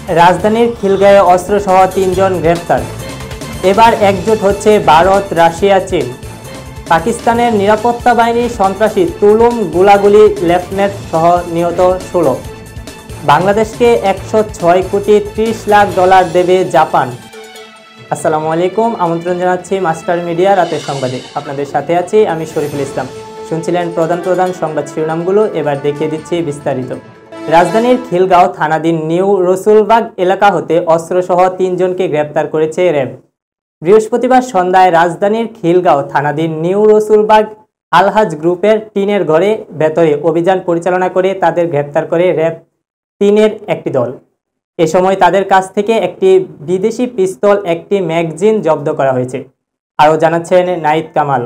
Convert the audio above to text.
রাজধানীর খিলগাঁয়ে অস্ত্রসহ ৩ জন গ্রেপ্তার। এবার একজোট হচ্ছে ভারত, রাশিয়া, চীন। পাকিস্তানের নিরাপত্তা বাহিনীর সন্ত্রাসী তুলুম গোলাগুলি লেফটেন্যান্ট সহ নিহত ১৬। বাংলাদেশকে ১০৬ কোটি ৩০ লাখ ডলার দেবে জাপান। আসসালামু আলাইকুম, আমন্ত্রণ জানাচ্ছি মাস্টার মিডিয়া রাতের সংবাদে। আপনাদের সাথে আছি আমি শরীফুল ইসলাম। শুনছিলেন প্রধান সংবাদ শিরোনামগুলো, এবার দেখিয়ে দিচ্ছি বিস্তারিত। রাজধানীর খিলগাঁও থানাধীন নিউ রসুলবাগ এলাকা হতে অস্ত্রসহ ৩ জনকে গ্রেপ্তার করেছে র্যাব। বৃহস্পতিবার সন্ধ্যায় রাজধানীর খিলগাঁও থানাধীন নিউ রসুলবাগ আলহাজ গ্রুপের টিনের ঘরে ভেতরে অভিযান পরিচালনা করে তাদের গ্রেপ্তার করে র্যাব ৩-এর একটি দল। এ সময় তাদের কাছ থেকে একটি বিদেশি পিস্তল, একটি ম্যাগাজিন জব্দ করা হয়েছে। আরও জানাচ্ছেন নাহিদ কামাল।